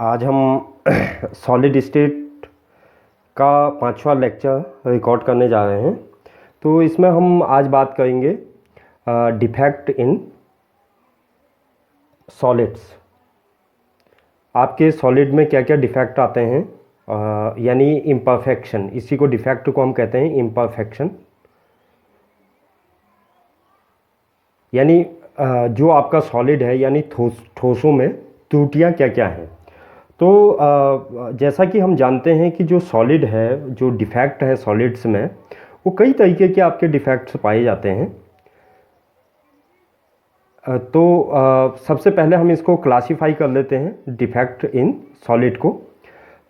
आज हम solid state का 5वां लेक्चर रिकॉर्ड करने जा रहे हैं। तो इसमें हम आज बात करेंगे डिफेक्ट इन सॉलिड्स। आपके सॉलिड में क्या क्या डिफेक्ट आते हैं, यानी इम्परफेक्शन। इसी को डिफेक्ट को हम कहते हैं इम्परफेक्शन। यानी जो आपका सॉलिड है यानी ठोसों में त्रुटियां क्या क्या हैं। तो जैसा कि हम जानते हैं कि जो सॉलिड है, जो डिफेक्ट है सॉलिड्स में, वो कई तरीके के आपके डिफेक्ट्स पाए जाते हैं। तो सबसे पहले हम इसको क्लासिफाई कर लेते हैं डिफेक्ट इन सॉलिड को।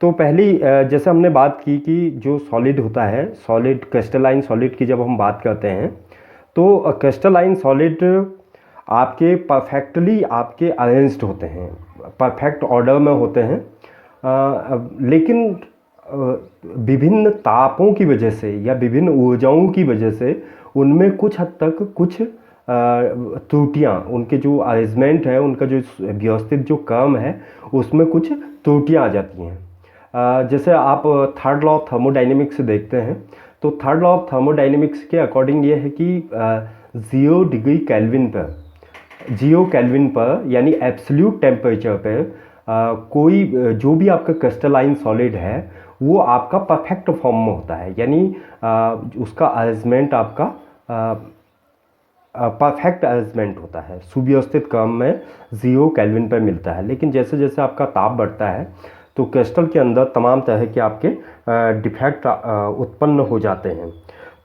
तो पहली जैसे हमने बात की कि जो सॉलिड होता है, सॉलिड क्रिस्टलाइन सॉलिड की जब हम बात करते हैं तो क्रिस्टलाइन सॉलिड आपके परफेक्टली आपके अरेंज्ड होते हैं, परफेक्ट ऑर्डर में होते हैं। लेकिन विभिन्न तापों की वजह से या विभिन्न ऊर्जाओं की वजह से उनमें कुछ हद तक कुछ त्रुटियाँ, उनके जो अरेंजमेंट है, उनका जो व्यवस्थित जो क्रम है, उसमें कुछ त्रुटियाँ आ जाती हैं। जैसे आप थर्ड लॉ ऑफ थर्मोडाइनमिक्स देखते हैं तो थर्ड लॉ ऑफ थर्मोडाइनमिक्स के अकॉर्डिंग ये है कि 0 डिग्री केल्विन पर, 0 केल्विन पर यानी एब्सोल्यूट टेम्परेचर पर कोई जो भी आपका क्रिस्टलाइन सॉलिड है वो आपका परफेक्ट फॉर्म में होता है। यानी उसका अरेंजमेंट आपका परफेक्ट अरेंजमेंट होता है, सुव्यवस्थित क्रम में 0 केल्विन पर मिलता है। लेकिन जैसे जैसे आपका ताप बढ़ता है तो क्रिस्टल के अंदर तमाम तरह के आपके डिफेक्ट उत्पन्न हो जाते हैं।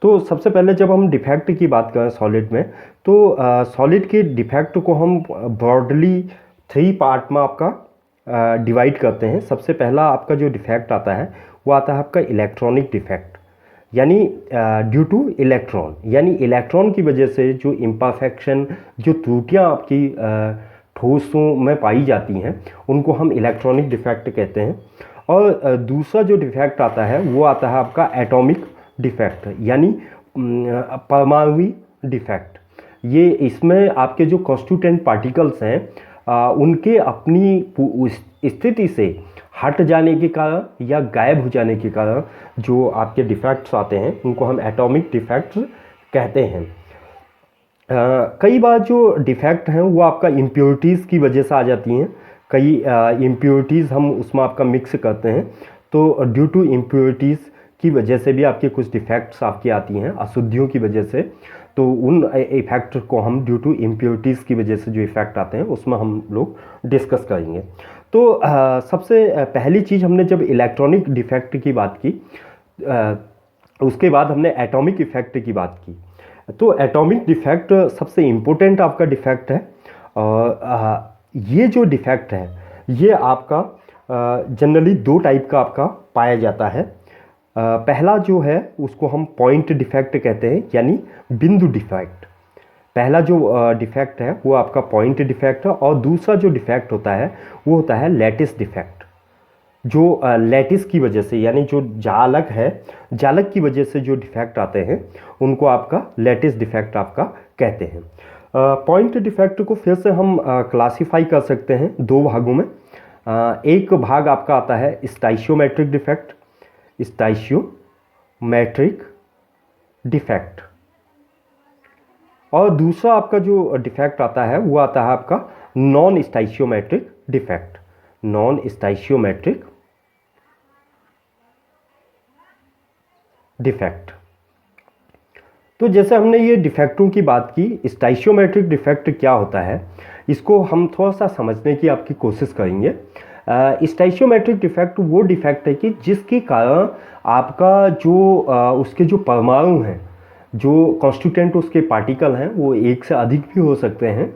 तो सबसे पहले जब हम डिफेक्ट की बात करें सॉलिड में, तो सॉलिड के डिफेक्ट को हम ब्रॉडली 3 पार्ट में आपका डिवाइड करते हैं। सबसे पहला आपका जो डिफेक्ट आता है वो आता है आपका इलेक्ट्रॉनिक डिफेक्ट, यानी ड्यू टू इलेक्ट्रॉन, यानी इलेक्ट्रॉन की वजह से जो इम्परफेक्शन, जो त्रुटियाँ आपकी ठोसों में पाई जाती हैं, उनको हम इलेक्ट्रॉनिक डिफेक्ट कहते हैं। और दूसरा जो डिफेक्ट आता है वो आता है आपका एटॉमिक डिफेक्ट, यानी परमाणुवी डिफेक्ट। ये इसमें आपके जो कॉन्स्टिट्यूएंट पार्टिकल्स हैं उनके अपनी स्थिति से हट जाने के कारण या गायब हो जाने के कारण जो आपके डिफेक्ट्स आते हैं उनको हम एटॉमिक डिफेक्ट्स कहते हैं। कई बार जो डिफेक्ट हैं वो आपका इम्प्योरिटीज़ की वजह से आ जाती हैं। कई इम्प्योरिटीज़ हम उसमें आपका मिक्स करते हैं, तो ड्यू टू इम्प्योरिटीज़ की वजह से भी आपके कुछ डिफेक्ट्स आपकी आती हैं, अशुद्धियों की वजह से। तो उन इफेक्ट को हम ड्यू टू इम्प्योरिटीज़ की वजह से जो इफेक्ट आते हैं उसमें हम लोग डिस्कस करेंगे। तो सबसे पहली चीज़ हमने जब इलेक्ट्रॉनिक डिफेक्ट की बात की, उसके बाद हमने एटॉमिक इफेक्ट की बात की। तो एटॉमिक डिफेक्ट सबसे इम्पोर्टेंट आपका डिफेक्ट है। और ये जो डिफेक्ट है ये आपका जनरली 2 टाइप का आपका पाया जाता है। पहला जो है उसको हम पॉइंट डिफेक्ट कहते हैं, यानी बिंदु डिफेक्ट। पहला जो डिफेक्ट है वो आपका पॉइंट डिफेक्ट है। और दूसरा जो डिफेक्ट होता है वो होता है लैटिस डिफेक्ट। जो लैटिस की वजह से, यानी जो जालक है, जालक की वजह से जो डिफेक्ट आते हैं उनको आपका लैटिस डिफेक्ट आपका कहते हैं। पॉइंट डिफेक्ट को फिर से हम क्लासीफाई कर सकते हैं 2 भागों में। एक भाग आपका आता है स्टाइशियोमेट्रिक डिफेक्ट, स्टाइशियोमेट्रिक डिफेक्ट। और दूसरा आपका जो डिफेक्ट आता है वो आता है आपका नॉन स्टाइशियोमेट्रिक डिफेक्ट, नॉन स्टाइशियोमेट्रिक डिफेक्ट। तो जैसे हमने ये डिफेक्टों की बात की, स्टाइशियोमेट्रिक डिफेक्ट क्या होता है इसको हम थोड़ा सा समझने की आपकी कोशिश करेंगे। स्टाइशियोमेट्रिक डिफेक्ट वो डिफेक्ट है कि जिसके कारण आपका जो उसके जो परमाणु हैं, जो कॉन्स्टिट्यूएंट उसके पार्टिकल हैं, वो एक से अधिक भी हो सकते हैं,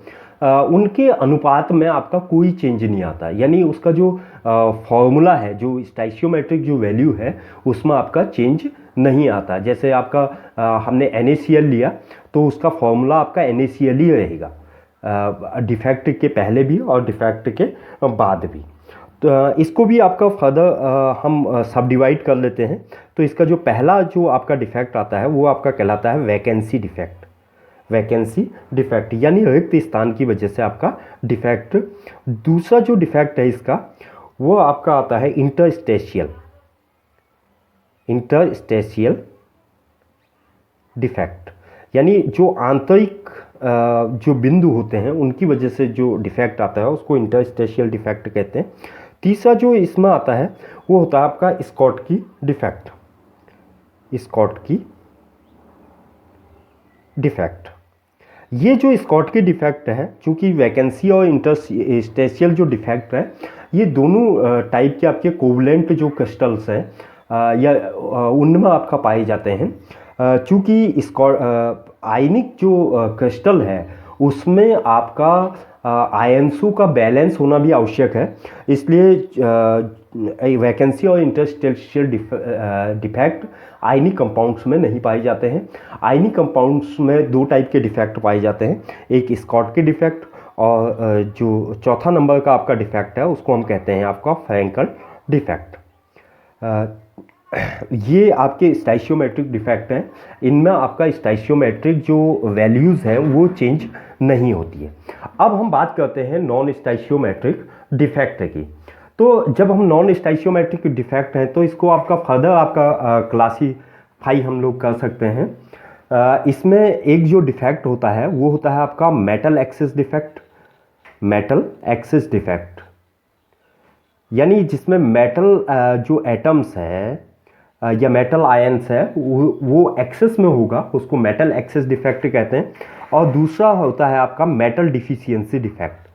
उनके अनुपात में आपका कोई चेंज नहीं आता। यानी उसका जो फॉर्मूला है, जो स्टाइशियोमेट्रिक जो वैल्यू है, उसमें आपका चेंज नहीं आता। जैसे आपका हमने NaCl लिया तो उसका फॉर्मूला आपका NaCl ही रहेगा, डिफेक्ट के पहले भी और डिफेक्ट के बाद भी। तो इसको भी आपका फर्दर हम सब डिवाइड कर लेते हैं। तो इसका जो पहला जो आपका डिफेक्ट आता है वो आपका कहलाता है वैकेंसी डिफेक्ट, वैकेंसी डिफेक्ट, यानी रिक्त स्थान की वजह से आपका डिफेक्ट। दूसरा जो डिफेक्ट है इसका वो आपका आता है इंटरस्टेशियल डिफेक्ट, यानी जो आंतरिक जो बिंदु होते हैं उनकी वजह से जो डिफेक्ट आता है उसको इंटरस्टेशियल डिफेक्ट कहते हैं। तीसरा जो इसमें आता है वो होता है आपका स्कॉटकी डिफेक्ट। ये जो स्कॉटकी डिफेक्ट है, चूंकि वैकेंसी और इंटरस्टेशियल जो डिफेक्ट है ये दोनों टाइप के आपके कोवलेंट जो क्रिस्टल्स हैं या उनमें आपका पाए जाते हैं। चूंकि आयनिक जो क्रिस्टल है उसमें आपका आयंसों का बैलेंस होना भी आवश्यक है, इसलिए वैकेंसी और इंटरस्टेशियल डिफेक्ट आयनिक कंपाउंड्स में नहीं पाए जाते हैं। आयनिक कंपाउंड्स में दो टाइप के डिफेक्ट पाए जाते हैं, एक स्कॉटकी डिफेक्ट और जो चौथा नंबर का आपका डिफेक्ट है उसको हम कहते हैं आपका फ्रैंकल डिफेक्ट। ये आपके स्टाइशियोमेट्रिक डिफेक्ट हैं, इनमें आपका स्टाइशियोमेट्रिक जो वैल्यूज़ हैं वो चेंज नहीं होती है। अब हम बात करते हैं नॉन स्टाइशियोमेट्रिक डिफेक्ट की। तो जब हम नॉन स्टाइशियोमेट्रिक डिफेक्ट हैं तो इसको आपका फर्दर आपका क्लासीफाई हम लोग कर सकते हैं। इसमें एक जो डिफेक्ट होता है वो होता है आपका मेटल एक्सिस डिफेक्ट, यानी जिसमें मेटल जो एटम्स हैं या मेटल आयंस है वो एक्सेस में होगा, उसको मेटल एक्सेस डिफेक्ट कहते हैं। और दूसरा होता है आपका मेटल डिफिशियंसी डिफेक्ट।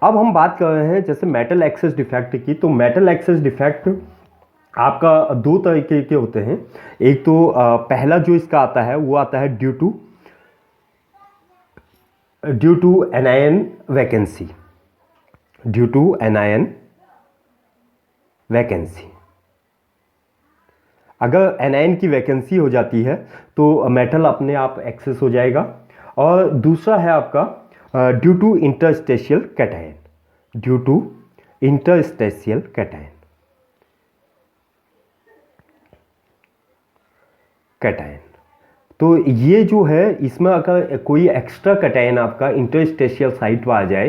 अब हम बात कर रहे हैं जैसे मेटल एक्सेस डिफेक्ट की। तो मेटल एक्सेस डिफेक्ट आपका दो तरीके के होते हैं। एक तो पहला जो इसका आता है वो आता है ड्यू टू एनायन वैकेंसी। अगर एनायन की वैकेंसी हो जाती है तो मेटल अपने आप एक्सेस हो जाएगा। और दूसरा है आपका ड्यू टू इंटरस्टेशियल कैटायन। तो ये जो है इसमें अगर कोई एक्स्ट्रा कैटायन आपका इंटरस्टेशियल साइट पर आ जाए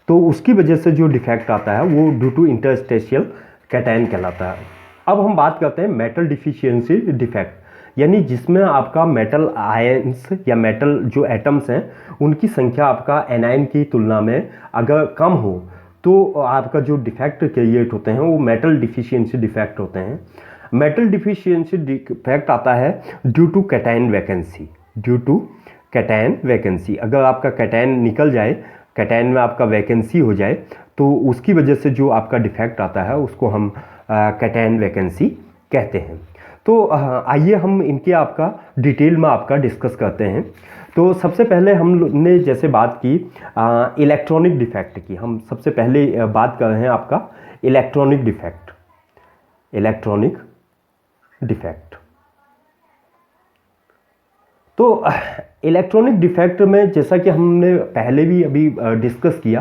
तो उसकी वजह से जो डिफेक्ट आता है वो ड्यू टू इंटरस्टेशियल कैटायन कहलाता है। अब हम बात करते हैं मेटल डिफिशियंसी डिफेक्ट, यानी जिसमें आपका मेटल आयंस या मेटल जो एटम्स हैं उनकी संख्या आपका एनायन की तुलना में अगर कम हो तो आपका जो डिफेक्ट क्रिएट होते हैं वो मेटल डिफिशियंसी डिफेक्ट होते हैं। मेटल डिफिशियंसी डिफेक्ट आता है ड्यू टू कैटायन वैकेंसी। अगर आपका कैटायन निकल जाए, कैटायन में आपका वैकेंसी हो जाए तो उसकी वजह से जो आपका डिफेक्ट आता है उसको हम कैटायन वैकेंसी कहते हैं। तो आइए हम इनके आपका डिटेल में आपका डिस्कस करते हैं। तो सबसे पहले हमने जैसे बात की इलेक्ट्रॉनिक डिफेक्ट की, हम सबसे पहले बात कर रहे हैं आपका इलेक्ट्रॉनिक डिफेक्ट। तो इलेक्ट्रॉनिक डिफेक्ट में जैसा कि हमने पहले भी अभी डिस्कस किया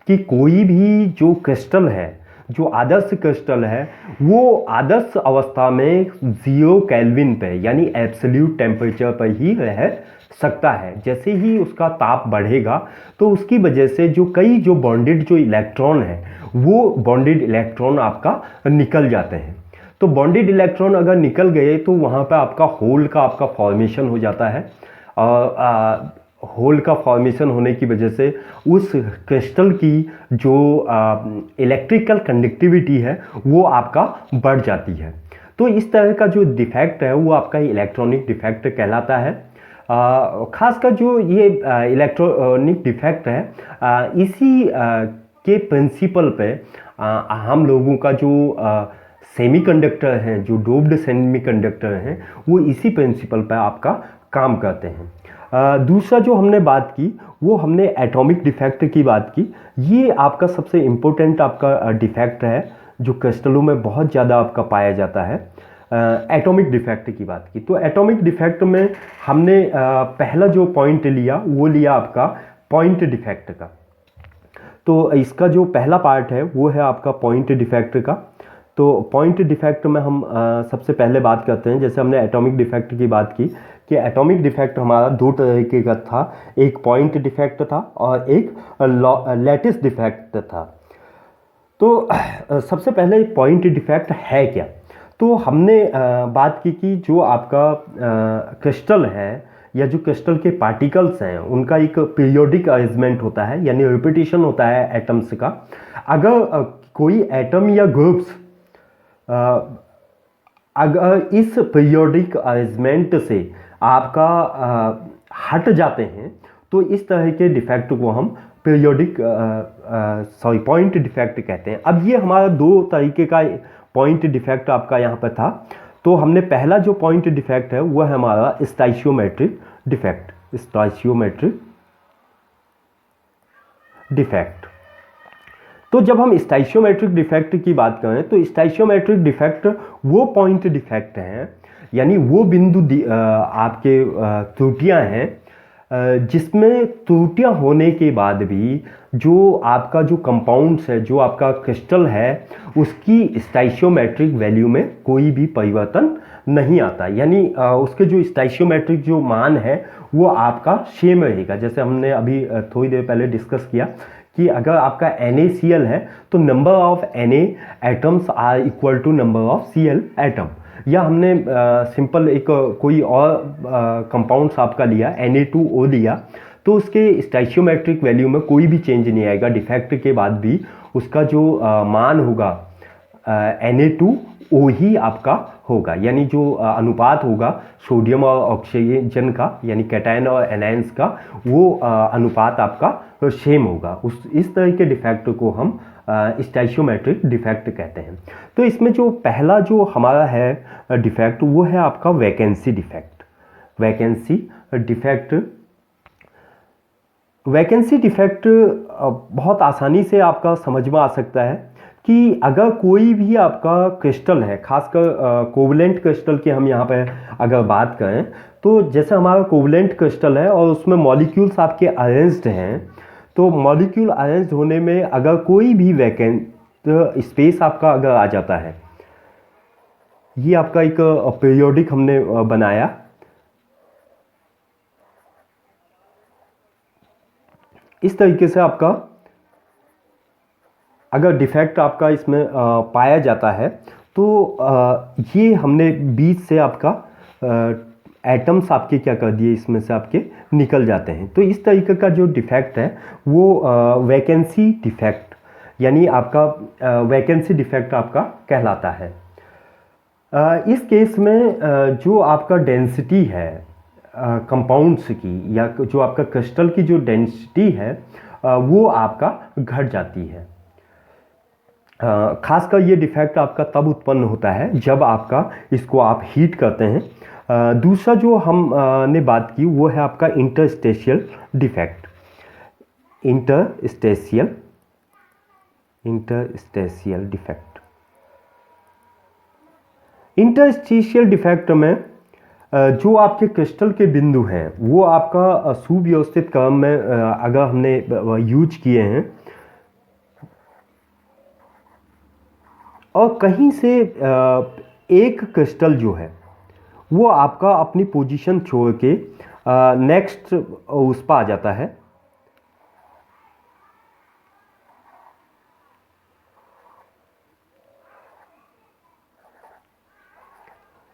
कि कोई भी जो क्रिस्टल है, जो आदर्श क्रिस्टल है, वो आदर्श अवस्था में 0 केल्विन पे यानी एब्सोल्यूट टेम्परेचर पर ही रह सकता है। जैसे ही उसका ताप बढ़ेगा तो उसकी वजह से जो कई जो बॉन्डेड जो इलेक्ट्रॉन है वो बॉन्डेड इलेक्ट्रॉन आपका निकल जाते हैं। तो बॉन्डेड इलेक्ट्रॉन अगर निकल गए तो वहाँ पर आपका होल का आपका फॉर्मेशन हो जाता है। और होल का फॉर्मेशन होने की वजह से उस क्रिस्टल की जो इलेक्ट्रिकल कंडक्टिविटी है वो आपका बढ़ जाती है। तो इस तरह का जो डिफेक्ट है वो आपका इलेक्ट्रॉनिक डिफेक्ट कहलाता है। खासकर जो ये इलेक्ट्रॉनिक डिफेक्ट है इसी के प्रिंसिपल पे हम लोगों का जो सेमीकंडक्टर हैं, जो डोप्ड सेमीकंडक्टर हैं, वो इसी प्रिंसिपल पर आपका काम करते हैं। दूसरा जो हमने बात की वो हमने एटॉमिक डिफेक्ट की बात की। ये आपका सबसे इम्पोर्टेंट आपका डिफेक्ट है जो क्रिस्टलों में बहुत ज़्यादा आपका पाया जाता है। एटॉमिक डिफेक्ट की बात की तो एटॉमिक डिफेक्ट में हमने पहला जो पॉइंट लिया वो लिया आपका पॉइंट डिफेक्ट का। तो इसका जो पहला पार्ट है वो है आपका पॉइंट डिफेक्ट का। तो पॉइंट डिफेक्ट में हम सबसे पहले बात करते हैं, जैसे हमने एटॉमिक डिफेक्ट की बात की कि एटॉमिक डिफेक्ट हमारा दो तरीके का था, एक पॉइंट डिफेक्ट था और एक लैटिस डिफेक्ट था। तो सबसे पहले पॉइंट डिफेक्ट है क्या? तो हमने बात की कि जो आपका क्रिस्टल है या जो क्रिस्टल के पार्टिकल्स हैं उनका एक पीरियोडिक अरेंजमेंट होता है, यानी रिपीटिशन होता है एटम्स का। अगर कोई एटम या ग्रुप्स अगर इस पीरियोडिक अरेंजमेंट से आपका हट जाते हैं तो इस तरह के डिफेक्ट को हम पीरियोडिक पॉइंट डिफेक्ट कहते हैं। अब ये हमारा दो तरीके का पॉइंट डिफेक्ट आपका यहाँ पर था। तो हमने पहला जो पॉइंट डिफेक्ट है वह है हमारा स्टाइशियोमेट्रिक डिफेक्ट, स्टाइशियोमेट्रिक डिफेक्ट। तो जब हम स्टाइशियोमेट्रिक डिफेक्ट की बात करें तो स्टाइशियोमेट्रिक डिफेक्ट वो पॉइंट डिफेक्ट हैं, यानी वो बिंदु आपके त्रुटियां हैं जिसमें त्रुटियां होने के बाद भी जो आपका जो कंपाउंड्स है, जो आपका क्रिस्टल है, उसकी स्टाइशियोमेट्रिक वैल्यू में कोई भी परिवर्तन नहीं आता, यानी उसके जो स्टाइशियोमेट्रिक जो मान है वो आपका सेम रहेगा। जैसे हमने अभी थोड़ी देर पहले डिस्कस किया कि अगर आपका NaCl है तो number of Na atoms are equal to number of Cl atom. या हमने सिंपल एक कोई और कंपाउंड्स आपका लिया Na2O लिया तो उसके स्टाइशियोमेट्रिक वैल्यू में कोई भी चेंज नहीं आएगा, डिफेक्ट के बाद भी उसका जो मान होगा Na2O ही आपका होगा, यानी जो अनुपात होगा सोडियम और ऑक्सीजन का, यानी कैटायन और एनायंस का, वो अनुपात आपका सेम होगा। इस तरह के डिफेक्ट को हम स्टाइशियोमेट्रिक डिफेक्ट कहते हैं। तो इसमें जो पहला जो हमारा है डिफेक्ट वो है आपका vacancy defect. Vacancy defect, vacancy defect बहुत आसानी से आपका समझ में आ सकता है कि अगर कोई भी आपका क्रिस्टल है, खासकर कोवलेंट क्रिस्टल की हम यहाँ पर अगर बात करें तो जैसे हमारा कोवलेंट क्रिस्टल है और उसमें मॉलिक्यूल्स आपके अरेंज्ड हैं, तो मॉलिक्यूल अरेंज्ड होने में अगर कोई भी वैकेंट स्पेस आपका अगर आ जाता है, ये आपका एक पीरियोडिक हमने बनाया, इस तरीके से आपका अगर डिफेक्ट आपका इसमें पाया जाता है तो ये हमने बीच से आपका एटम्स आपके क्या कर दिए, इसमें से आपके निकल जाते हैं। तो इस तरीके का जो डिफेक्ट है वो वैकेंसी डिफेक्ट, यानी आपका वैकेंसी डिफेक्ट आपका कहलाता है। इस केस में जो आपका डेंसिटी है कंपाउंड्स की, या जो आपका क्रिस्टल की जो डेंसिटी है वो आपका घट जाती है। खासकर ये डिफेक्ट आपका तब उत्पन्न होता है जब आपका इसको आप हीट करते हैं। दूसरा जो हम ने बात की वो है आपका interstitial defect. Interstitial defect, interstitial defect में जो आपके क्रिस्टल के बिंदु हैं वो आपका सुव्यवस्थित क्रम में अगर हमने यूज किए हैं और कहीं से एक क्रिस्टल जो है वो आपका अपनी पोजीशन छोड़ के नेक्स्ट उस पर आ जाता है,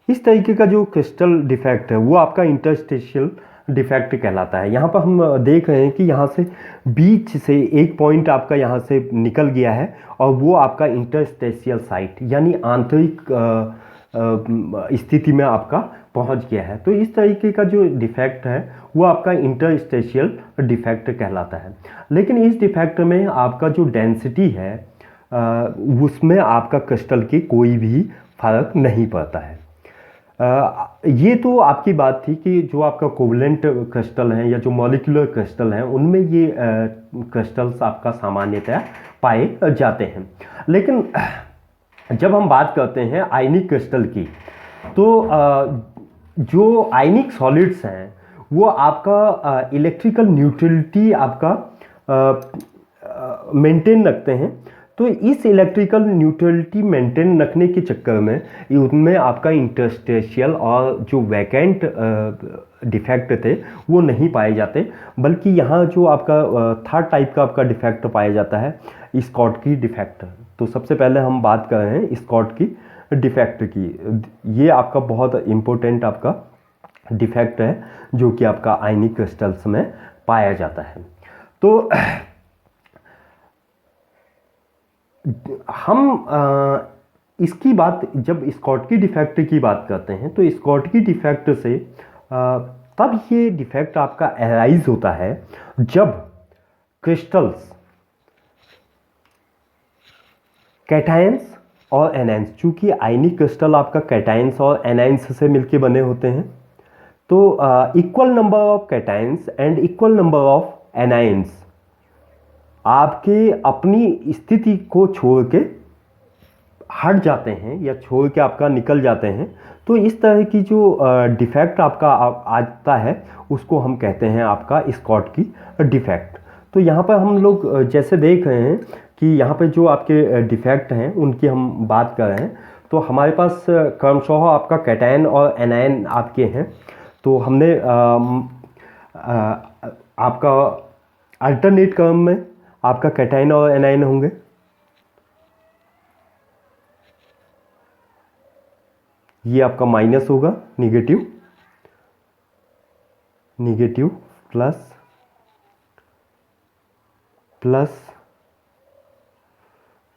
इस तरीके का जो क्रिस्टल डिफेक्ट है वो आपका इंटरस्टेशियल डिफेक्ट कहलाता है। यहाँ पर हम देख रहे हैं कि यहाँ से बीच से एक पॉइंट आपका यहाँ से निकल गया है और वो आपका इंटरस्टेशियल साइट, यानी आंतरिक स्थिति में आपका पहुँच गया है। तो इस तरीके का जो डिफेक्ट है वो आपका इंटरस्टेशियल डिफेक्ट कहलाता है। लेकिन इस डिफेक्ट में आपका जो डेंसिटी है उसमें आपका क्रिस्टल की कोई भी फर्क नहीं पड़ता है। ये तो आपकी बात थी कि जो आपका कोवलेंट क्रिस्टल हैं या जो मॉलिक्यूलर क्रिस्टल हैं उनमें ये क्रिस्टल्स आपका सामान्यतः पाए जाते हैं। लेकिन जब हम बात करते हैं आयनिक क्रिस्टल की तो जो आयनिक सॉलिड्स हैं वो आपका इलेक्ट्रिकल न्यूट्रलिटी आपका मेंटेन रखते हैं। तो इस इलेक्ट्रिकल न्यूट्रलिटी मेंटेन रखने के चक्कर में उनमें आपका इंटरस्टेशियल और जो वैकेंट डिफेक्ट थे वो नहीं पाए जाते, बल्कि यहाँ जो आपका थर्ड टाइप का आपका डिफेक्ट पाया जाता है स्कॉटकी डिफेक्ट। तो सबसे पहले हम बात कर रहे हैं स्कॉटकी डिफेक्ट की। ये आपका बहुत इम्पोर्टेंट आपका डिफेक्ट है जो कि आपका आयनिक क्रिस्टल्स में पाया जाता है। तो हम इसकी बात जब स्कॉटकी डिफेक्ट की बात करते हैं तो स्कॉटकी डिफेक्ट से तब ये डिफेक्ट आपका अराइज होता है जब क्रिस्टल्स कैटायंस और एनायंस, चूंकि आयनिक क्रिस्टल आपका कैटायंस और एनायंस से मिलके बने होते हैं, तो equal number of cations and equal number of anions आपके अपनी स्थिति को छोड़ के हट जाते हैं या छोड़ के आपका निकल जाते हैं। तो इस तरह की जो डिफेक्ट आपका आता है उसको हम कहते हैं आपका स्कॉटकी डिफेक्ट। तो यहाँ पर हम लोग जैसे देख रहे हैं कि यहाँ पे जो आपके डिफेक्ट हैं उनकी हम बात कर रहे हैं, तो हमारे पास क्रमशः आपका कैटायन और एनायन आपके हैं। तो हमने आपका अल्टरनेट क्रम में आपका कैटायन और एनायन होंगे। ये आपका माइनस होगा, negative, negative plus, plus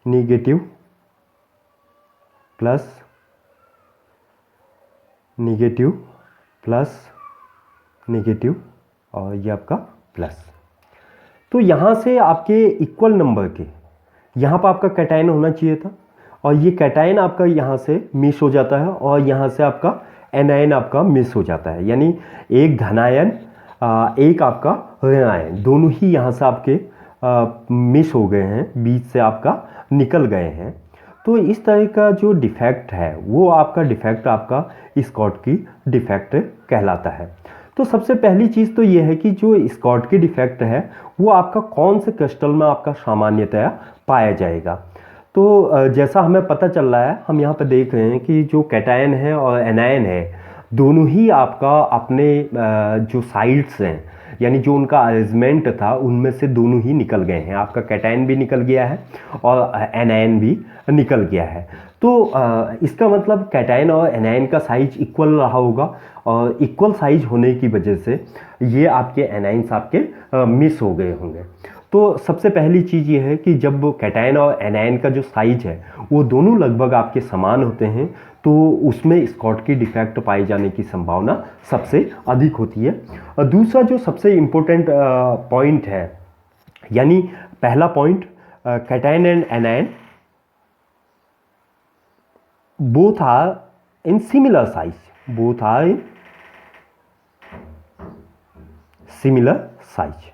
negative, plus negative, plus negative, और ये आपका प्लस। तो यहाँ से आपके इक्वल नंबर के यहाँ पर आपका कैटायन होना चाहिए था, और ये कैटायन आपका यहाँ से मिस हो जाता है और यहाँ से आपका एनायन आपका मिस हो जाता है, यानी एक धनायन एक आपका ऋणायन दोनों ही यहाँ से आपके मिस हो गए हैं, बीच से आपका निकल गए हैं। तो इस तरह का जो डिफेक्ट है वो आपका डिफेक्ट आपका स्कॉटकी डिफेक्ट कहलाता है। तो सबसे पहली चीज़ तो ये है कि जो स्कॉटकी डिफेक्ट है वो आपका कौन से क्रिस्टल में आपका सामान्यतया पाया जाएगा। तो जैसा हमें पता चल रहा है, हम यहाँ पर देख रहे हैं कि जो कैटायन है और एनायन है दोनों ही आपका अपने जो साइड्स हैं, यानी जो उनका अरेंजमेंट था उनमें से दोनों ही निकल गए हैं। आपका कैटायन भी निकल गया है और एनायन भी निकल गया है। तो इसका मतलब कैटायन और एनायन का साइज इक्वल रहा होगा, और इक्वल साइज होने की वजह से ये आपके एनायंस आपके मिस हो गए होंगे। तो सबसे पहली चीज़ ये है कि जब कैटायन और एनायन का जो साइज है वो दोनों लगभग आपके समान होते हैं तो उसमें स्कॉटकी डिफेक्ट पाए जाने की संभावना सबसे अधिक होती है। और दूसरा जो सबसे इम्पोर्टेंट पॉइंट है, यानी पहला point, cation and anion both are in similar size, both are in similar size.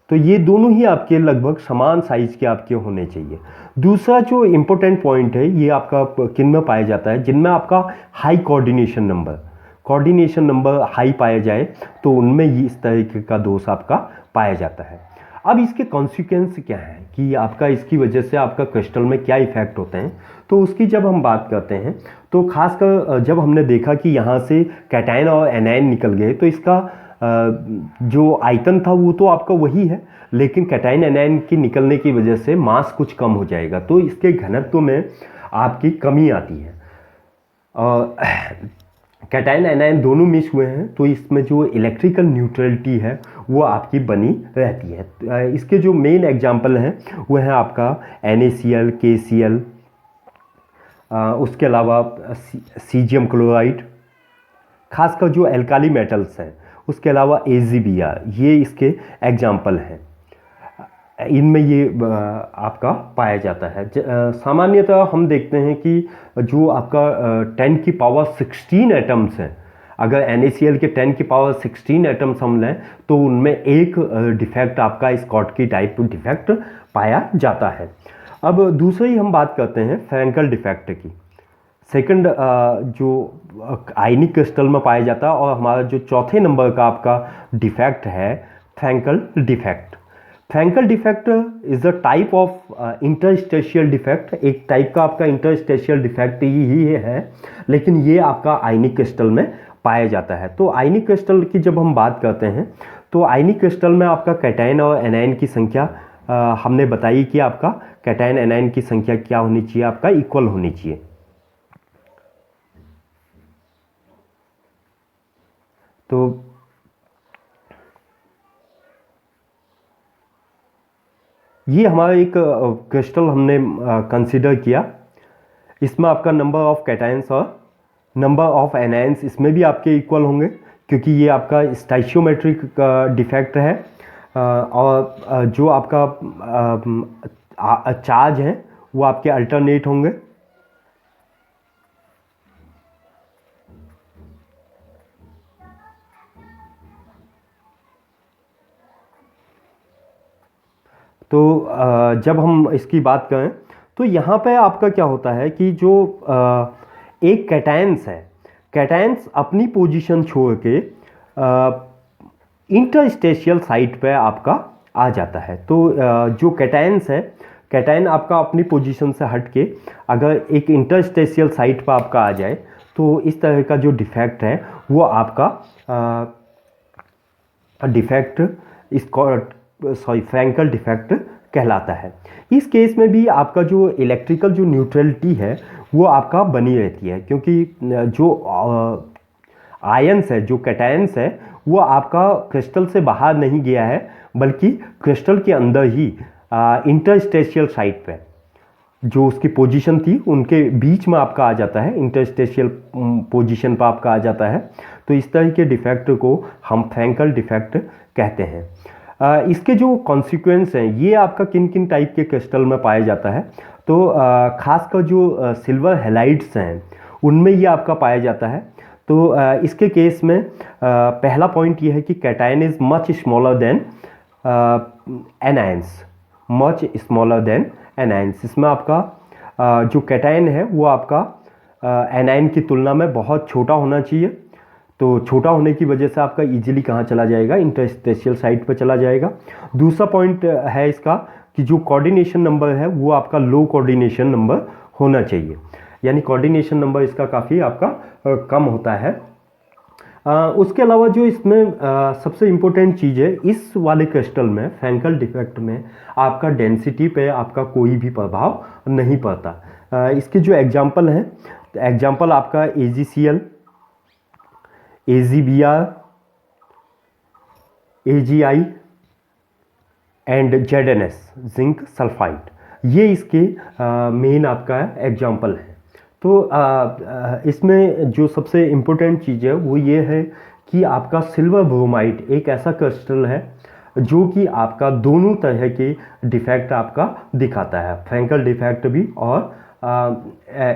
तो ये दोनों ही आपके लगभग समान साइज के आपके होने चाहिए। दूसरा जो इम्पोर्टेंट पॉइंट है ये आपका किन में पाया जाता है, जिनमें आपका हाई कोऑर्डिनेशन नंबर हाई पाया जाए तो उनमें ये इस तरह का दोष आपका पाया जाता है। अब इसके कॉन्सिक्वेंस क्या है कि आपका इसकी वजह से आपका क्रिस्टल में क्या इफेक्ट होते हैं, तो उसकी जब हम बात करते हैं तो खासकर जब हमने देखा कि यहाँ से कैटायन और एनायन निकल गए तो इसका जो आयतन था वो तो आपका वही है, लेकिन कैटायन एनायन के निकलने की वजह से मास कुछ कम हो जाएगा, तो इसके घनत्व में आपकी कमी आती है। कैटायन एनायन दोनों मिस हुए हैं तो इसमें जो इलेक्ट्रिकल न्यूट्रलिटी है वो आपकी बनी रहती है। इसके जो मेन एग्जाम्पल हैं वो है आपका NaCl, KCl, उसके अलावा सीजियम क्लोराइड, खासकर जो एल्काली मेटल्स हैं, उसके अलावा AgBr, ये इसके एग्जाम्पल हैं। इनमें ये आपका पाया जाता है। सामान्यतः हम देखते हैं कि जो आपका 10 की पावर 16 एटम्स हैं, अगर NaCl के 10 की पावर 16 एटम्स हम लें तो उनमें एक डिफेक्ट आपका स्कॉटकी टाइप डिफेक्ट पाया जाता है। अब दूसरी हम बात करते हैं फ्रैंकल डिफेक्ट की। सेकंड जो आयनिक क्रिस्टल में पाया जाता है, और हमारा जो चौथे नंबर का आपका डिफेक्ट है Frenkel defect. Frenkel defect is a type of interstitial defect, एक टाइप का आपका इंटरस्टेशियल डिफेक्ट ही है, लेकिन ये आपका आयनिक क्रिस्टल में पाया जाता है। तो आयनिक क्रिस्टल की जब हम बात करते हैं तो आयनिक क्रिस्टल में आपका कैटायन और एनायन की संख्या हमने बताई कि आपका कैटायन एनायन की संख्या क्या होनी चाहिए, आपका इक्वल होनी चाहिए। तो ये हमारा एक क्रिस्टल हमने कंसीडर किया, इसमें आपका नंबर ऑफ कैटायंस और नंबर ऑफ एनायंस इसमें भी आपके इक्वल होंगे, क्योंकि ये आपका स्टाइशियोमेट्रिक डिफेक्ट है। और जो आपका चार्ज है वो आपके अल्टरनेट होंगे। तो जब हम इसकी बात करें तो यहाँ पे आपका क्या होता है कि जो एक कैटायंस है, कैटायंस अपनी पोजीशन छोड़ के इंटरस्टेशियल साइट पे आपका आ जाता है। तो जो कैटायंस है, कैटायन आपका अपनी पोजीशन से हट के अगर एक इंटरस्टेशियल साइट पर आपका आ जाए तो इस तरह का जो डिफेक्ट है वो आपका डिफेक्ट फ्रैंकल डिफेक्ट कहलाता है। इस केस में भी आपका जो इलेक्ट्रिकल जो न्यूट्रलिटी है वो आपका बनी रहती है, क्योंकि जो आयंस है, जो कैटायंस है, वो आपका क्रिस्टल से बाहर नहीं गया है, बल्कि क्रिस्टल के अंदर ही इंटरस्टेशियल साइट पे जो उसकी पोजीशन थी उनके बीच में आपका आ जाता है, इंटरस्टेशियल पोजीशन पर आपका आ जाता है। तो इस तरह के डिफेक्ट को हम फ्रैंकल डिफेक्ट कहते हैं। इसके जो कॉन्सिक्वेंस हैं ये आपका किन किन टाइप के क्रिस्टल में पाया जाता है, तो खासकर जो सिल्वर हैलाइड्स हैं उनमें ये आपका पाया जाता है। तो इसके केस में पहला पॉइंट ये है कि cation is much smaller than anions, much smaller than anions. इसमें आपका जो कैटायन है वो आपका एनायन की तुलना में बहुत छोटा होना चाहिए। तो छोटा होने की वजह से आपका इजीली कहाँ चला जाएगा, इंटरस्टेशियल साइट पर चला जाएगा। दूसरा पॉइंट है इसका कि जो कोऑर्डिनेशन नंबर है वो आपका लो कोऑर्डिनेशन नंबर होना चाहिए, यानी कोऑर्डिनेशन नंबर इसका काफ़ी आपका कम होता है। उसके अलावा जो इसमें सबसे इम्पोर्टेंट चीज़ है, इस वाले क्रिस्टल में फ्रैंकल डिफेक्ट में आपका डेंसिटी पे आपका कोई भी प्रभाव नहीं पड़ता। इसके जो एग्जांपल हैं, एग्जांपल आपका AgCl, AgBr, AgI and ZnS zinc sulphide, ये इसके मेन आपका एग्जांपल है। तो इसमें जो सबसे इम्पोर्टेंट चीज़ है वो ये है कि आपका सिल्वर ब्रोमाइड एक ऐसा क्रिस्टल है जो कि आपका दोनों तरह के डिफेक्ट आपका दिखाता है, फ्रैंकल डिफेक्ट भी और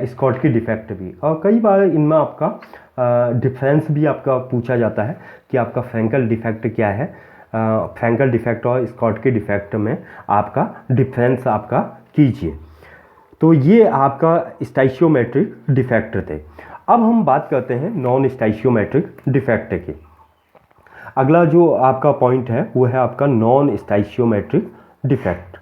स्कॉटकी डिफेक्ट भी। और कई बार इनमें आपका डिफरेंस भी आपका पूछा जाता है कि आपका फ्रैंकल डिफेक्ट क्या है। फ्रैंकल डिफेक्ट और स्कॉटकी डिफेक्ट में आपका डिफरेंस आपका कीजिए। तो ये आपका स्टाइशियोमेट्रिक डिफेक्ट थे। अब हम बात करते हैं नॉन स्टाइशियोमेट्रिक डिफेक्ट की। अगला जो आपका पॉइंट है वो है आपका नॉन स्टाइशियोमेट्रिक डिफेक्ट।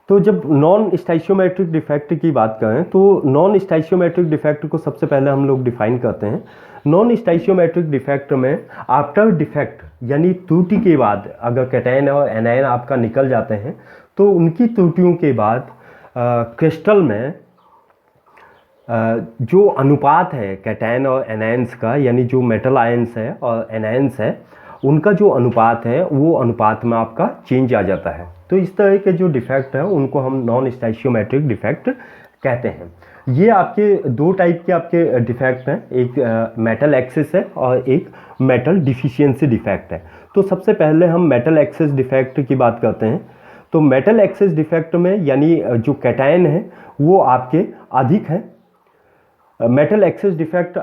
तो जब नॉन स्टाइशियोमेट्रिक डिफेक्ट की बात करें तो नॉन स्टाइशियोमेट्रिक डिफेक्ट को सबसे पहले हम लोग डिफाइन करते हैं। नॉन स्टाइशियोमेट्रिक डिफेक्ट में आफ्टर डिफेक्ट यानी त्रुटि के बाद अगर कैटायन और एनायन आपका निकल जाते हैं तो उनकी त्रुटियों के बाद क्रिस्टल में जो अनुपात है कैटायन और एनायंस का, यानी जो मेटल आयंस है और एनायंस है उनका जो अनुपात है वो अनुपात में आपका चेंज आ जाता है। तो इस तरह के जो डिफेक्ट है उनको हम नॉन स्टाइशियोमेट्रिक डिफेक्ट कहते हैं। ये आपके दो टाइप के आपके डिफेक्ट हैं, एक मेटल एक्सेस है और एक मेटल डिफिशियंसी डिफेक्ट है। तो सबसे पहले हम मेटल एक्सेस डिफेक्ट की बात करते हैं। तो मेटल एक्सेस डिफेक्ट में यानी जो कैटायन है वो आपके अधिक है। मेटल एक्सेस डिफेक्ट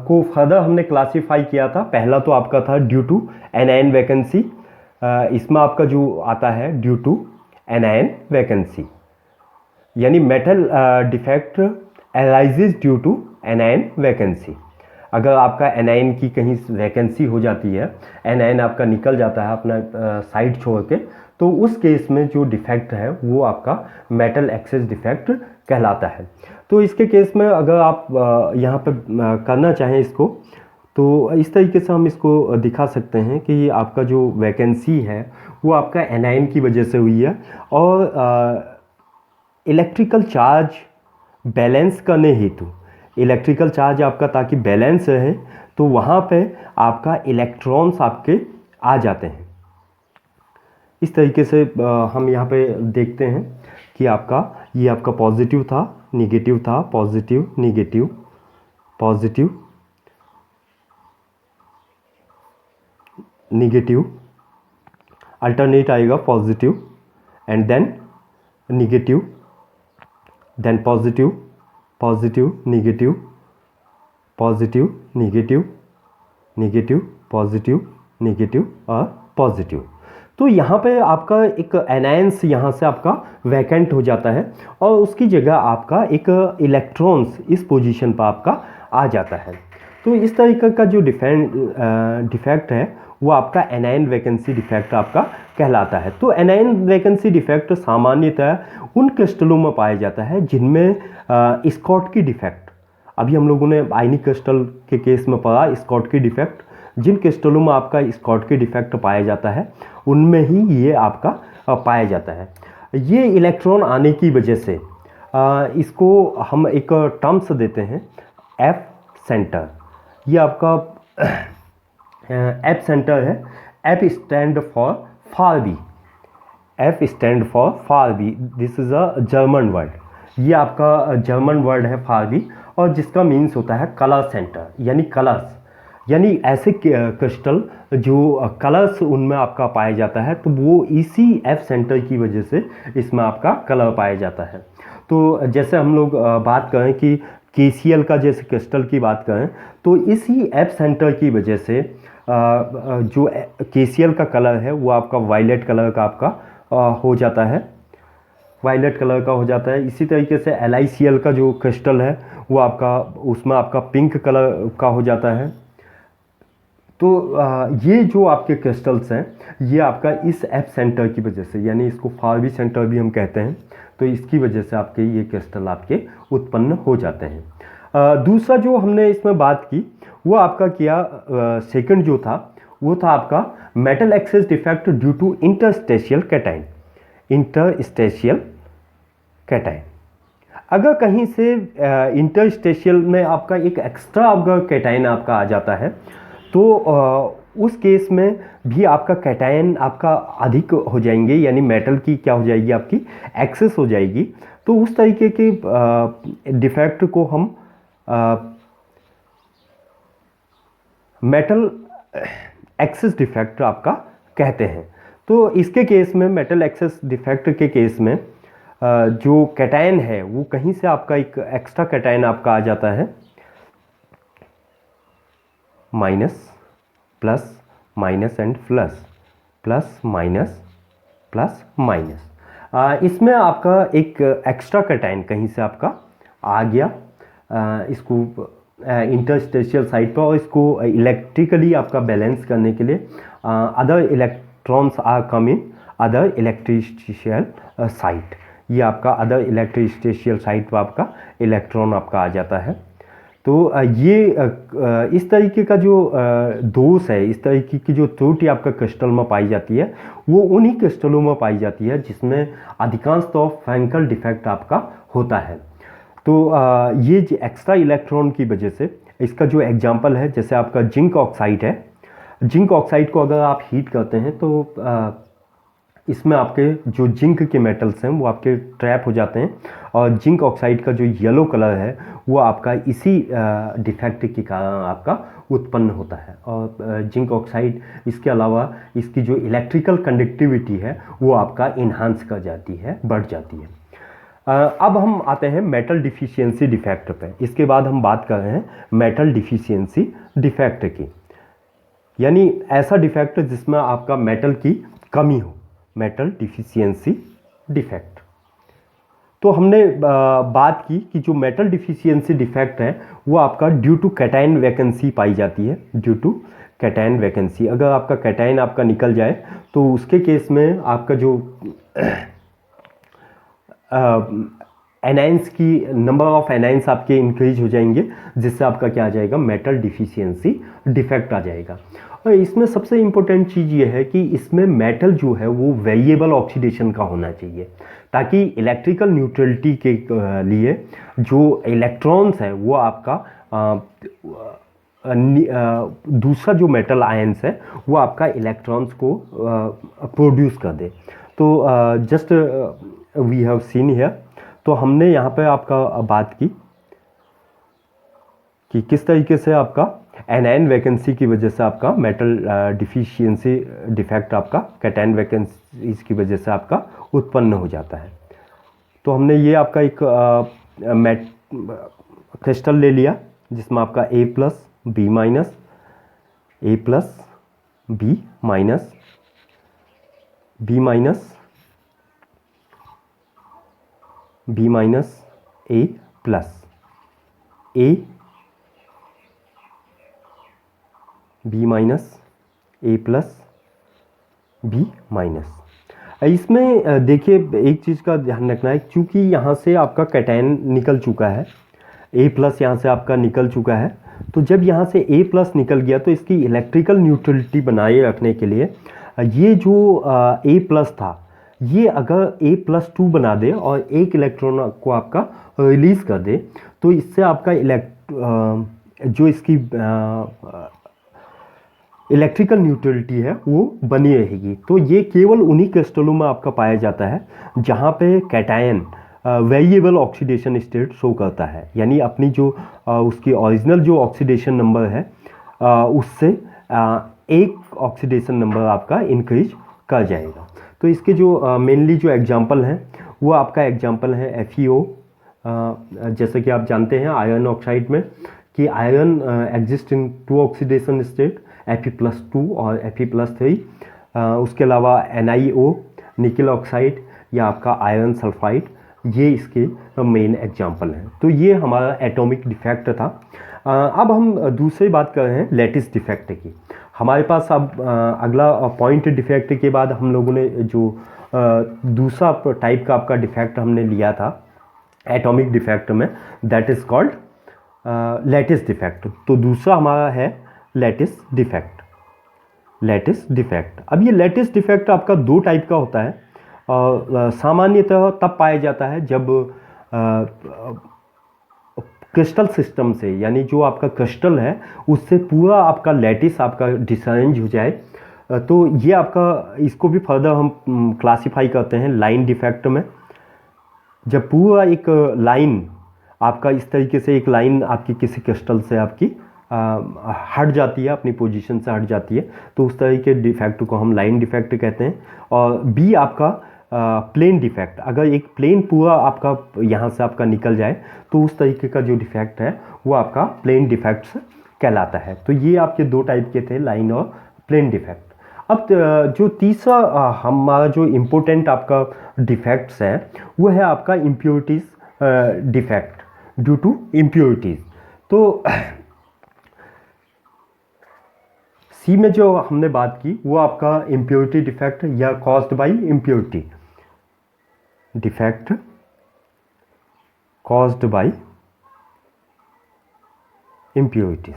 को फर्दर हमने क्लासीफाई किया था। पहला तो आपका था ड्यू टू एनायन वैकेंसी, इसमें आपका जो आता है ड्यू टू एनायन वैकेंसी, यानी metal defect arises due to anion vacancy. अगर आपका एनाइन की कहीं वैकेंसी हो जाती है, एनाइन आपका निकल जाता है अपना साइड छोड़ के, तो उस केस में जो डिफेक्ट है वो आपका मेटल एक्सेस डिफेक्ट कहलाता है। तो इसके केस में अगर आप यहाँ पे करना चाहें इसको, तो इस तरीके से हम इसको दिखा सकते हैं कि आपका जो वैकेंसी है वो आपका एनाइन की वजह से हुई है, और इलेक्ट्रिकल चार्ज बैलेंस करने हेतु, इलेक्ट्रिकल चार्ज आपका ताकि बैलेंस रहे, तो वहाँ पे आपका इलेक्ट्रॉन्स आपके आ जाते हैं। इस तरीके से हम यहाँ पे देखते हैं कि आपका ये आपका पॉजिटिव था, निगेटिव था, positive negative, positive negative, alternate आएगा positive and then negative, then positive, positive negative, positive negative, negative positive, negative और पॉजिटिव। तो यहाँ पे आपका एक एनायंस यहाँ से आपका वैकेंट हो जाता है और उसकी जगह आपका एक इलेक्ट्रॉन्स इस पोजीशन पर आपका आ जाता है। तो इस तरीके का जो डिफेक्ट है वो आपका एनायन वैकेंसी डिफेक्ट आपका कहलाता है। तो एनायन वैकेंसी डिफेक्ट सामान्यतः उन क्रिस्टलों में पाया जाता है जिनमें स्कॉटकी डिफेक्ट, अभी हम लोगों ने आयनिक क्रिस्टल के केस में पढ़ा स्कॉटकी डिफेक्ट, जिन क्रिस्टलों में आपका स्कॉटकी डिफेक्ट पाया जाता है उनमें ही ये आपका पाया जाता है। ये इलेक्ट्रॉन आने की वजह से इसको हम एक टर्म्स देते हैं एफ सेंटर। ये आपका एफ सेंटर है, F stand for farbe, F stand for farbe, this is a German word. ये आपका जर्मन वर्ड है फार बी, और जिसका मीन्स होता है कलर सेंटर, यानी कलर्स, यानी ऐसे क्रिस्टल जो कलर्स उनमें आपका पाया जाता है, तो वो इसी एफ सेंटर की वजह से इसमें आपका कलर पाया जाता है। तो जैसे हम लोग बात करें कि KCl का जैसे क्रिस्टल की बात करें, तो इसी एफ सेंटर की वजह से जो KCl का कलर है वो आपका वायलेट कलर का आपका हो जाता है, वायलेट कलर का हो जाता है। इसी तरीके से LiCl का जो क्रिस्टल है वो आपका उसमें आपका पिंक कलर का हो जाता है। तो ये जो आपके क्रिस्टल्स हैं ये आपका इस एफ सेंटर की वजह से, यानी इसको फार बी सेंटर भी हम कहते हैं, तो इसकी वजह से आपके ये क्रिस्टल आपके उत्पन्न हो जाते हैं। दूसरा जो हमने इसमें बात की वो आपका किया सेकंड जो था वो था आपका metal excess defect due to interstitial cation, interstitial cation. अगर कहीं से इंटरस्टेशियल में आपका एक एक्स्ट्रा आपका कैटाइन आपका आ जाता है, तो उस केस में भी आपका कैटायन आपका अधिक हो जाएंगे, यानी मेटल की क्या हो जाएगी आपकी एक्सेस हो जाएगी। तो उस तरीके के डिफेक्ट को हम मेटल एक्सेस डिफेक्ट आपका कहते हैं। तो इसके केस में मेटल एक्सेस डिफेक्ट के केस में जो कैटायन है वो कहीं से आपका एक एक्स्ट्रा कैटायन आपका आ जाता है, minus plus minus and plus, plus minus plus minus, इसमें आपका एक एक्स्ट्रा कैटायन कहीं से आपका आ गया इसको इंटरस्टेशियल साइड पर, और इसको इलेक्ट्रिकली आपका बैलेंस करने के लिए other electrons are come in other electrostatic site. ये आपका अदर इलेक्ट्रिस्टेशियल साइट पर आपका इलेक्ट्रॉन आपका आ जाता है। तो ये इस तरीके का जो दोष है, इस तरीके की जो त्रुटि आपका क्रिस्टल में पाई जाती है वो उन्हीं क्रिस्टलों में पाई जाती है जिसमें अधिकांशतः फ्रैंकल डिफेक्ट आपका होता है। तो ये एक्स्ट्रा इलेक्ट्रॉन की वजह से, इसका जो एग्जांपल है जैसे आपका जिंक ऑक्साइड है, जिंक ऑक्साइड को अगर आप हीट करते हैं तो इसमें आपके जो जिंक के मेटल्स हैं वो आपके ट्रैप हो जाते हैं, और जिंक ऑक्साइड का जो येलो कलर है वो आपका इसी डिफेक्ट के कारण आपका उत्पन्न होता है। और जिंक ऑक्साइड इसके अलावा इसकी जो इलेक्ट्रिकल कंडक्टिविटी है वो आपका इन्हांस कर जाती है, बढ़ जाती है। अब हम आते हैं मेटल डिफिशियंसी डिफेक्ट पे। इसके बाद हम बात कर रहे हैं मेटल डिफिशियंसी डिफेक्ट की, यानी ऐसा डिफेक्ट जिसमें आपका मेटल की कमी हो, मेटल डिफिशियंसी डिफेक्ट। तो हमने बात की कि जो मेटल डिफिशियंसी डिफेक्ट है वो आपका ड्यू टू कैटायन वैकेंसी पाई जाती है, ड्यू टू कैटायन वैकेंसी। अगर आपका कैटायन आपका निकल जाए तो उसके केस में आपका जो एनाइंस की नंबर ऑफ एनाइंस आपके इंक्रीज हो जाएंगे, जिससे आपका क्या आ जाएगा, मेटल डिफिशियंसी डिफेक्ट आ जाएगा। और इसमें सबसे इम्पोर्टेंट चीज़ ये है कि इसमें मेटल जो है वो वेरिएबल ऑक्सीडेशन का होना चाहिए, ताकि इलेक्ट्रिकल न्यूट्रलिटी के लिए जो इलेक्ट्रॉन्स है वो आपका दूसरा जो मेटल आयंस है वो आपका इलेक्ट्रॉन्स को प्रोड्यूस कर दे। तो just we have seen here, तो हमने यहाँ पे आपका बात की कि किस तरीके से आपका एनायन वैकेंसी की वजह से आपका मेटल डिफिशियंसी डिफेक्ट आपका कैटायन वैकेंसी की वजह से आपका उत्पन्न हो जाता है। तो हमने ये आपका एक क्रिस्टल ले लिया जिसमें आपका A plus B minus, A plus B minus, B minus, B minus, A plus, A, B minus, A plus, B minus. इसमें देखिए एक चीज़ का ध्यान रखना है, क्योंकि यहाँ से आपका कैटायन निकल चुका है, A प्लस यहाँ से आपका निकल चुका है, तो जब यहाँ से A प्लस निकल गया तो इसकी इलेक्ट्रिकल न्यूट्रलिटी बनाए रखने के लिए ये जो A प्लस था ये अगर A प्लस 2 बना दे और एक इलेक्ट्रॉन को आपका रिलीज़ कर दे, तो इससे आपका जो इसकी इलेक्ट्रिकल न्यूट्रलिटी है वो बनी रहेगी। तो ये केवल उन्हीं क्रिस्टलों में आपका पाया जाता है जहाँ पे cation variable oxidation state show करता है, यानी अपनी जो उसकी ओरिजिनल जो ऑक्सीडेशन नंबर है उससे एक ऑक्सीडेशन नंबर आपका इंक्रीज कर जाएगा। तो इसके जो मेनली जो एग्जांपल हैं वो आपका एग्जांपल है FeO, जैसे कि आप जानते हैं आयरन ऑक्साइड में कि iron exist in 2 oxidation state, Fe+2 और Fe+3। उसके अलावा NiO निकल ऑक्साइड या आपका आयरन सल्फाइड, ये इसके मेन एग्जांपल हैं। तो ये हमारा एटॉमिक डिफेक्ट था। अब हम दूसरी बात कर रहे हैं लैटिस डिफेक्ट की। हमारे पास अब अगला पॉइंट डिफेक्ट के बाद हम लोगों ने जो दूसरा टाइप का आपका डिफेक्ट हमने लिया था एटॉमिक डिफेक्ट में, that is called lattice defect. तो दूसरा हमारा है लैटिस डिफेक्ट। लैटिस डिफेक्ट, अब ये लैटिस डिफेक्ट आपका 2 टाइप का होता है और सामान्यतः तब पाया जाता है जब क्रिस्टल सिस्टम से, यानी जो आपका क्रिस्टल है उससे पूरा आपका लैटिस आपका डिसअरेंज हो जाए। तो ये आपका, इसको भी फर्दर हम क्लासिफाई करते हैं लाइन डिफेक्ट में। जब पूरा एक लाइन आपका इस तरीके से, एक लाइन आपकी किसी क्रिस्टल से आपकी हट जाती है, अपनी पोजीशन से हट जाती है, तो उस तरह के डिफेक्ट को हम लाइन डिफेक्ट कहते हैं। और बी आपका प्लेन डिफेक्ट, अगर एक प्लेन पूरा आपका यहाँ से आपका निकल जाए तो उस तरीके का जो डिफेक्ट है वो आपका प्लेन डिफेक्ट्स कहलाता है। तो ये आपके 2 टाइप के थे, लाइन और प्लेन डिफेक्ट। अब जो तीसरा हमारा जो इम्पोर्टेंट आपका डिफेक्ट्स है वो है आपका impurities defect, due to impurities. तो सी में जो हमने बात की वो आपका इम्प्योरिटी डिफेक्ट या caused by impurity defect, caused by impurities.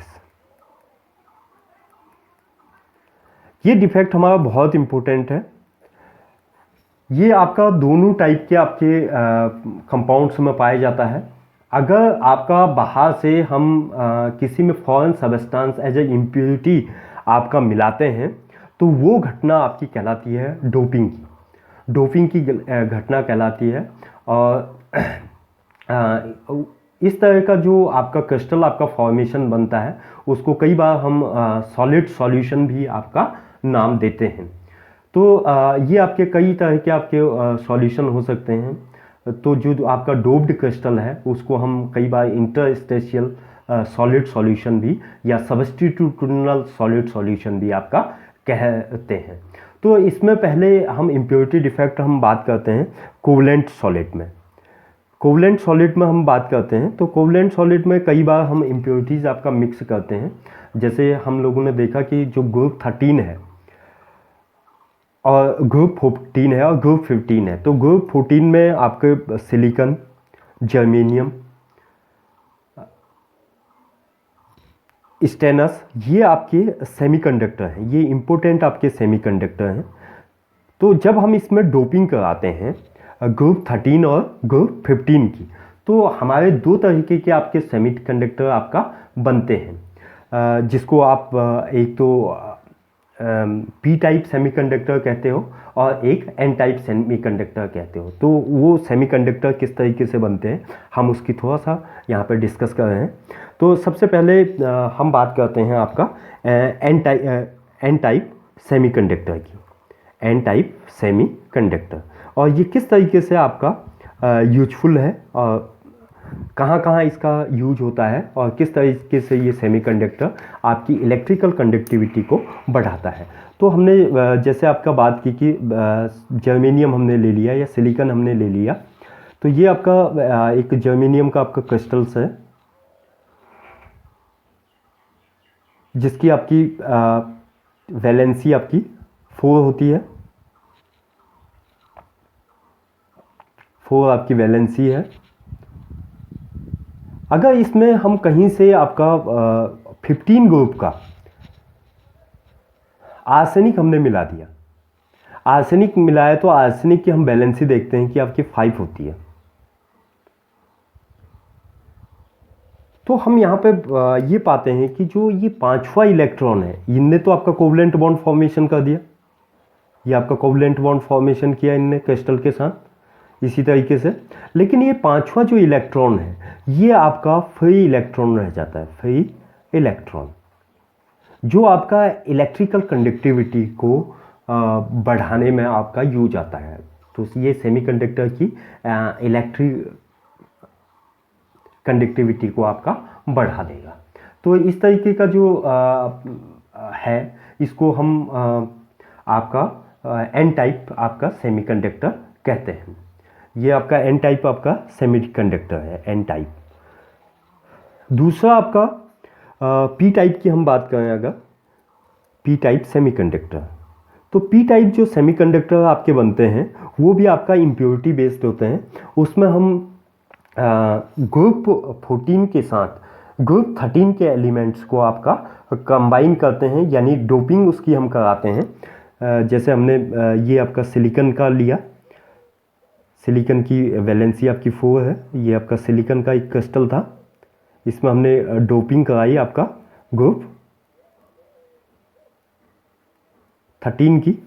ये डिफेक्ट हमारा बहुत इंपॉर्टेंट है। ये आपका दोनों टाइप के आपके कंपाउंड्स में पाया जाता है। अगर आपका बाहर से हम किसी में foreign substance as a impurity आपका मिलाते हैं तो वो घटना आपकी कहलाती है डोपिंग की, डोपिंग की घटना कहलाती है। और इस तरह का जो आपका क्रिस्टल आपका फॉर्मेशन बनता है उसको कई बार हम सॉलिड सॉल्यूशन भी आपका नाम देते हैं। तो ये आपके कई तरह के आपके सॉल्यूशन हो सकते हैं। तो जो आपका डोप्ड क्रिस्टल है उसको हम कई बार इंटरस्टेशियल सॉलिड सॉल्यूशन भी या सब्स्टिट्यूशनल सॉलिड सॉल्यूशन भी आपका कहते हैं। तो इसमें पहले हम इम्प्योरिटी डिफेक्ट हम बात करते हैं कोवलेंट सॉलिड में। कोवलेंट सॉलिड में हम बात करते हैं तो कोवलेंट सॉलिड में कई बार हम इम्प्योरिटीज़ आपका मिक्स करते हैं। जैसे हम लोगों ने देखा कि जो ग्रुप 13 है और ग्रुप 14 है और ग्रुप 15 है, तो ग्रुप 14 में आपके सिलिकॉन, जर्मेनियम, स्टेनस, ये आपके सेमीकंडक्टर हैं, ये इम्पोर्टेंट आपके सेमीकंडक्टर हैं। तो जब हम इसमें डोपिंग कराते हैं ग्रुप 13 और ग्रुप 15 की, तो हमारे दो तरीके के आपके सेमीकंडक्टर आपका बनते हैं, जिसको आप एक तो पी टाइप सेमीकंडक्टर कहते हो और एक एन टाइप सेमीकंडक्टर कहते हो। तो वो सेमीकंडक्टर किस तरीके से बनते हैं हम उसकी थोड़ा सा यहाँ पर डिस्कस कर रहे हैं। तो सबसे पहले हम बात करते हैं आपका एन टाइप सेमीकंडक्टर की, एन टाइप सेमीकंडक्टर, और ये किस तरीके से आपका यूजफुल है और कहाँ कहाँ इसका यूज होता है और किस तरीके से ये सेमीकंडक्टर आपकी इलेक्ट्रिकल कंडक्टिविटी को बढ़ाता है। तो हमने जैसे आपका बात की कि जर्मेनियम हमने ले लिया या सिलिकॉन हमने ले लिया, तो ये आपका एक जर्मेनियम का आपका क्रिस्टल्स है जिसकी आपकी वैलेंसी आपकी 4 होती है, 4 आपकी वैलेंसी है। अगर इसमें हम कहीं से आपका 15 ग्रुप का आर्सेनिक हमने मिला दिया, आर्सेनिक मिलाया तो आर्सेनिक की हम वैलेंसी देखते हैं कि आपकी 5 होती है। तो हम यहाँ पे ये पाते हैं कि जो ये 5वां इलेक्ट्रॉन है, इनने तो आपका कोवलेंट बॉन्ड फॉर्मेशन कर दिया, ये आपका कोवलेंट बॉन्ड फॉर्मेशन किया इनने क्रिस्टल के साथ इसी तरीके से, लेकिन ये 5वां जो इलेक्ट्रॉन है ये आपका फ्री इलेक्ट्रॉन रह जाता है, फ्री इलेक्ट्रॉन, जो आपका इलेक्ट्रिकल कंडक्टिविटी को बढ़ाने में आपका यूज आता है। तो ये सेमीकंडक्टर की इलेक्ट्रिक कंडक्टिविटी को आपका बढ़ा देगा। तो इस तरीके का जो है इसको हम आपका एन टाइप आपका सेमीकंडक्टर कहते हैं। ये आपका एन टाइप आपका सेमीकंडक्टर है, एन टाइप। दूसरा आपका पी टाइप की हम बात करें अगर, पी टाइप सेमीकंडक्टर, तो पी टाइप जो सेमीकंडक्टर आपके बनते हैं वो भी आपका इम्प्योरिटी बेस्ड होते हैं। उसमें हम ग्रुप 14 के साथ ग्रुप 13 के एलिमेंट्स को आपका कंबाइन करते हैं, यानी डोपिंग उसकी हम कराते हैं। जैसे हमने ये आपका सिलिकॉन का लिया, सिलिकॉन की वैलेंसी आपकी 4 है, ये आपका सिलिकॉन का एक क्रिस्टल था, इसमें हमने डोपिंग कराई आपका ग्रुप 13 की,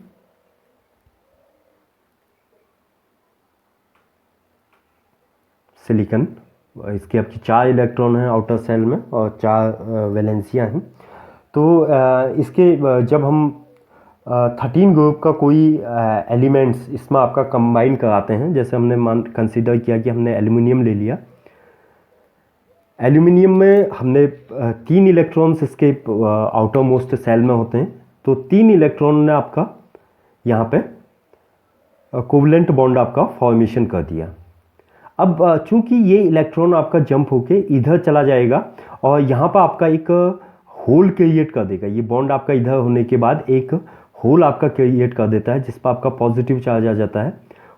सिलिकॉन, इसके आपकी 4 इलेक्ट्रॉन हैं आउटर सेल में और 4 वैलेंसियाँ हैं। तो इसके जब हम 13 ग्रुप का कोई एलिमेंट्स इसमें आपका कंबाइन कराते हैं, जैसे हमने कंसीडर किया कि हमने एल्युमिनियम ले लिया, एल्युमिनियम में हमने 3 इलेक्ट्रॉन्स इसके आउटर मोस्ट सेल में होते हैं, तो 3 इलेक्ट्रॉन ने आपका यहाँ पे कोवलेंट बॉन्ड आपका फॉर्मेशन कर दिया। अब चूंकि ये इलेक्ट्रॉन आपका जंप होके इधर चला जाएगा और यहाँ पर आपका एक होल क्रिएट कर देगा, ये बॉन्ड आपका इधर होने के बाद एक होल आपका क्रिएट कर देता है जिस पर आपका पॉजिटिव चार्ज आ जाता है,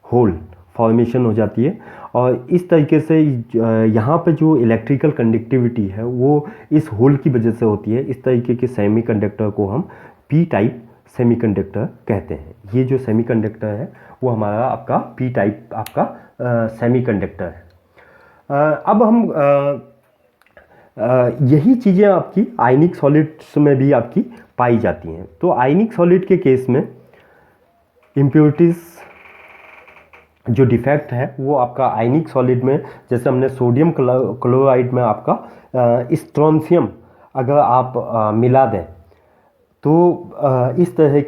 होल फॉर्मेशन हो जाती है। और इस तरीके से यहाँ पे जो इलेक्ट्रिकल कंडक्टिविटी है वो इस होल की वजह से होती है। इस तरीके के सेमीकंडक्टर को हम पी टाइप सेमीकंडक्टर कहते हैं। ये जो सेमीकंडक्टर है वो हमारा आपका पी टाइप आपका सेमीकंडक्टर है। अब हम यही चीज़ें आपकी आयनिक सॉलिड्स में भी आपकी पाई जाती हैं। तो आयनिक सॉलिड के केस में इम्प्योरिटीज़ जो डिफेक्ट है वो आपका आयनिक सॉलिड में, जैसे हमने सोडियम क्लोराइड में आपका स्ट्रोंशियम अगर आप मिला दें तो इस तरह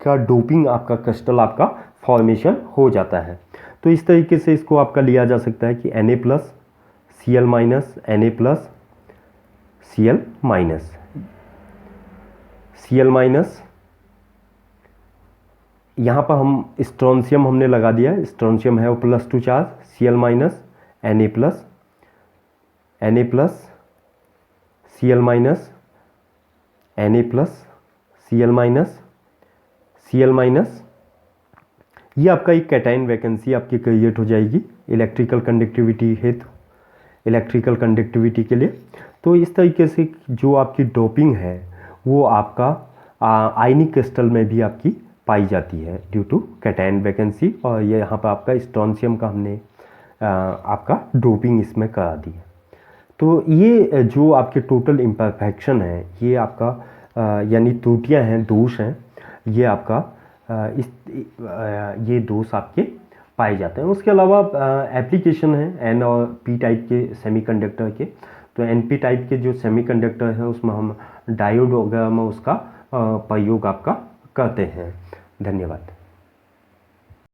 का डोपिंग आपका क्रिस्टल आपका फॉर्मेशन हो जाता है। तो इस तरीके से इसको आपका लिया जा सकता है कि Na+, Cl-, Na+, Cl-, Cl-, यहाँ पर हम स्ट्रोंशियम हमने लगा दिया, स्ट्रोंशियम है वो +2 charge, Cl-, Na+, Na+, Cl-, Na+, Cl-, Cl-, ये आपका एक कैटायन वैकेंसी आपकी क्रिएट हो जाएगी इलेक्ट्रिकल कंडक्टिविटी हेतु, इलेक्ट्रिकल कंडक्टिविटी के लिए। तो इस तरीके से जो आपकी डोपिंग है वो आपका आयनिक क्रिस्टल में भी आपकी पाई जाती है ड्यू टू कैटायन वैकेंसी। और ये यहाँ पर आपका स्ट्रोंशियम का हमने आपका डोपिंग इसमें करा दी है। तो ये जो आपके टोटल इम्परफेक्शन है, ये आपका यानी त्रुटियाँ हैं, दोष हैं, ये आपका ये दोष आपके पाए जाते हैं। उसके अलावा एप्लीकेशन है एन और पी टाइप के सेमीकंडक्टर के। तो एनपी टाइप के जो सेमीकंडक्टर है उसमें हम डायोड वगैरह में उसका प्रयोग आपका करते हैं। धन्यवाद।